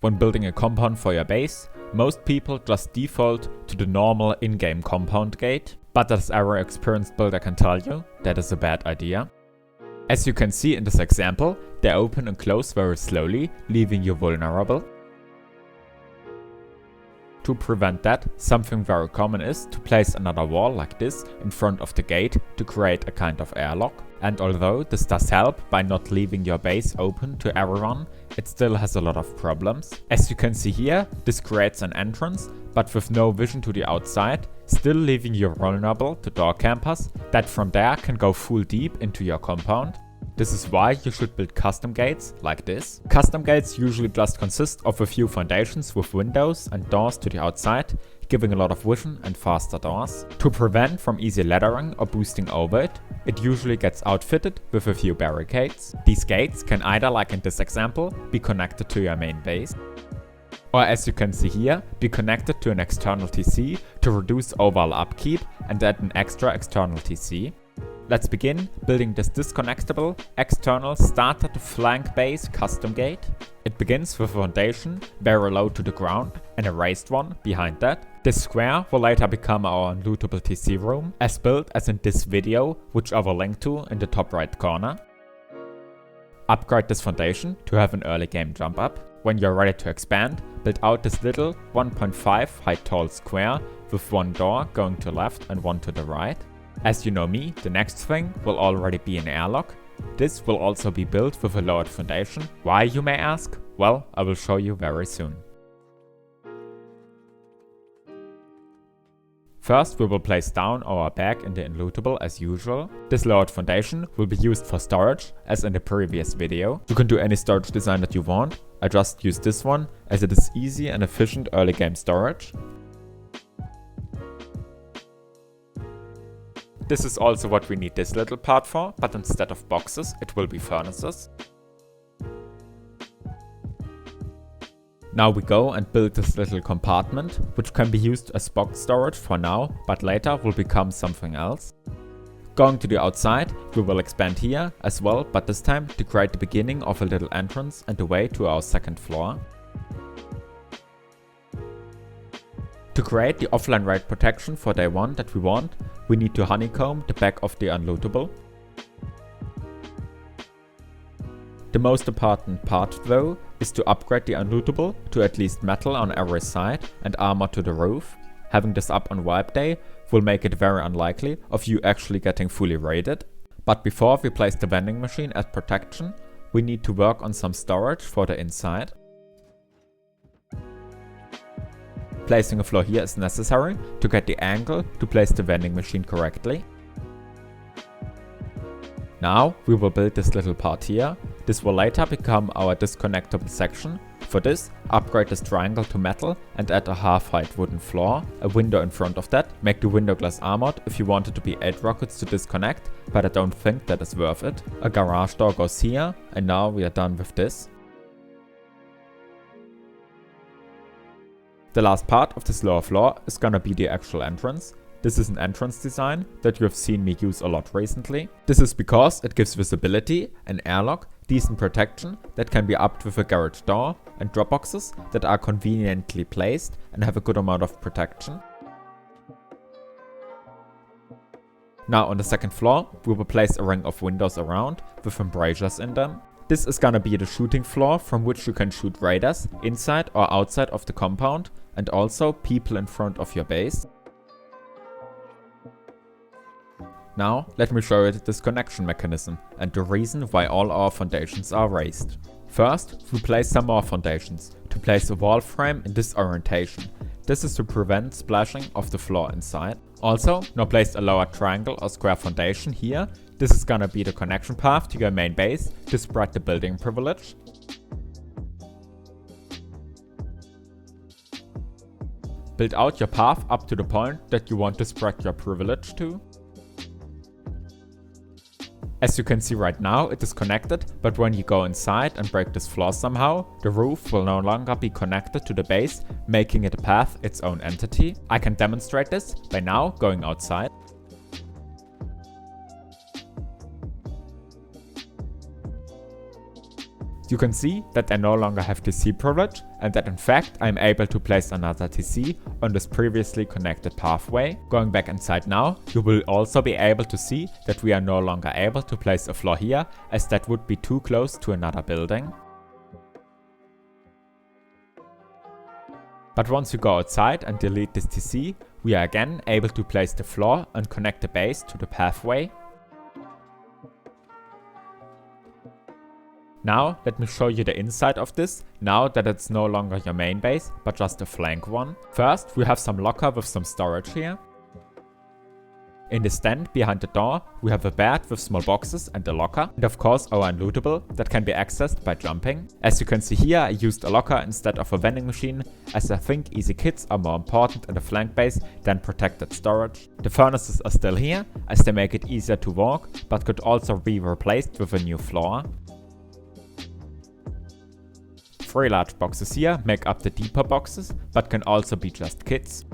When building a compound for your base, most people just default to the normal in-game compound gate, but as every experienced builder can tell you, that is a bad idea. As you can see in this example, they open and close very slowly, leaving you vulnerable. To prevent that, something very common is to place another wall like this in front of the gate to create a kind of airlock. And although this does help by not leaving your base open to everyone, it still has a lot of problems. As you can see here, this creates an entrance, but with no vision to the outside, still leaving you vulnerable to door campers that from there can go full deep into your compound. This is why you should build custom gates like this. Custom gates usually just consist of a few foundations with windows and doors to the outside, giving a lot of vision and faster doors. To prevent from easy laddering or boosting over it, it usually gets outfitted with a few barricades. These gates can either, like in this example, be connected to your main base, or as you can see here, be connected to an external TC to reduce overall upkeep and add an extra external TC. Let's begin building this Disconnectable external starter to flank base custom gate. It begins with a foundation very low to the ground and a raised one behind that. This square will later become our Unlootable TC room, as built as in this video, which I will link to in the top right corner. Upgrade this foundation to have an early game jump up. When you're ready to expand, build out this little 1.5 height tall square with one door going to left and one to the right. As you know me, the next thing will already be an airlock. This will also be built with a lowered foundation. Why, you may ask? Well, I will show you very soon. First, we will place down our bag in the Unlootable as usual. This lowered foundation will be used for storage, as in the previous video. You can do any storage design that you want. I just use this one, as it is easy and efficient early game storage. This is also what we need this little part for, but instead of boxes, it will be furnaces. Now we go and build this little compartment, which can be used as box storage for now, but later will become something else. Going to the outside, we will expand here as well, but this time to create the beginning of a little entrance and the way to our second floor. To create the offline raid protection for day 1 that we want, we need to honeycomb the back of the Unlootable. The most important part though is to upgrade the Unlootable to at least metal on every side and armor to the roof. Having this up on wipe day will make it very unlikely of you actually getting fully raided. But before we place the vending machine as protection, we need to work on some storage for the inside. Placing a floor here is necessary to get the angle to place the vending machine correctly. Now we will build this little part here. This will later become our disconnectable section. For this, upgrade this triangle to metal and add a half-height wooden floor, a window in front of that. Make the window glass armored if you want it to be 8 rockets to disconnect, but I don't think that is worth it. A garage door goes here, and now we are done with this. The last part of this lower floor is gonna be the actual entrance. This is an entrance design that you have seen me use a lot recently. This is because it gives visibility, an airlock, decent protection that can be upped with a garage door, and drop boxes that are conveniently placed and have a good amount of protection. Now on the second floor, we will place a ring of windows around with embrasures in them. This is gonna be the shooting floor from which you can shoot raiders inside or outside of the compound, and also people in front of your base. Now let me show you the disconnection mechanism and the reason why all our foundations are raised. First, we place some more foundations to place a wall frame in this orientation. This is to prevent splashing of the floor inside. Also, now place a lower triangle or square foundation here. This is gonna be the connection path to your main base to spread the building privilege. Build out your path up to the point that you want to spread your privilege to. As you can see right now, it is connected, but when you go inside and break this floor somehow, the roof will no longer be connected to the base, making it a path its own entity. I can demonstrate this by now going outside. You can see that I no longer have TC privilege and that in fact I'm able to place another TC on this previously connected pathway. Going back inside now, you will also be able to see that we are no longer able to place a floor here, as that would be too close to another building. But once you go outside and delete this TC, we are again able to place the floor and connect the base to the pathway. Now let me show you the inside of this, now that it's no longer your main base, but just a flank one. First, we have some locker with some storage here. In the stand behind the door, we have a bed with small boxes and a locker, and of course our unlootable that can be accessed by jumping. As you can see here, I used a locker instead of a vending machine, as I think easy kits are more important in a flank base than protected storage. The furnaces are still here, as they make it easier to walk, but could also be replaced with a new floor. 3 large boxes here make up the deeper boxes, but can also be just kits.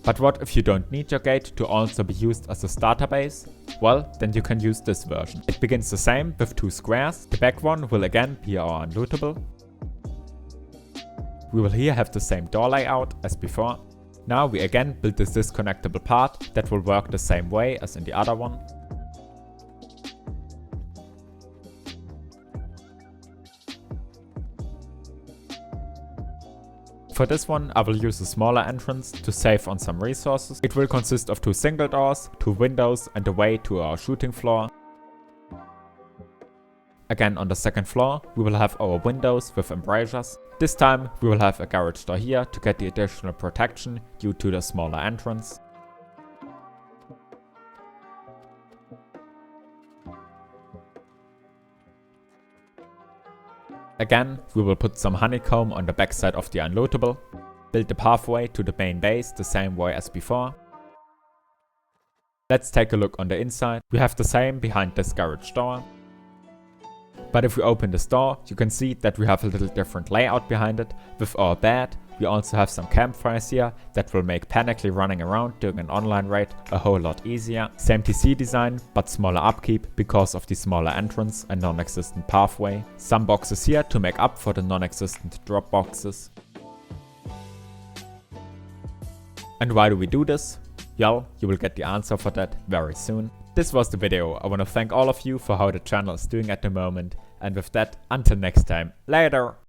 But what if you don't need your gate to also be used as a starter base? Well, then you can use this version. It begins the same with 2 squares. The back one will again be our unlootable. We will here have the same door layout as before. Now we again build this disconnectable part that will work the same way as in the other one. For this one, I will use a smaller entrance to save on some resources. It will consist of 2 single doors, 2 windows and a way to our shooting floor. Again, on the second floor, we will have our windows with embrasures. This time, we will have a garage door here to get the additional protection due to the smaller entrance. Again, we will put some honeycomb on the backside of the unlootable, build the pathway to the main base the same way as before. Let's take a look on the inside. We have the same behind this garage door. But if we open this door, you can see that we have a little different layout behind it. With our bed, we also have some campfires here that will make panically running around during an online raid a whole lot easier. Same TC design, but smaller upkeep because of the smaller entrance and non-existent pathway. Some boxes here to make up for the non-existent drop boxes. And why do we do this? Well, you will get the answer for that very soon. This was the video. I want to thank all of you for how the channel is doing at the moment. And with that, until next time, later!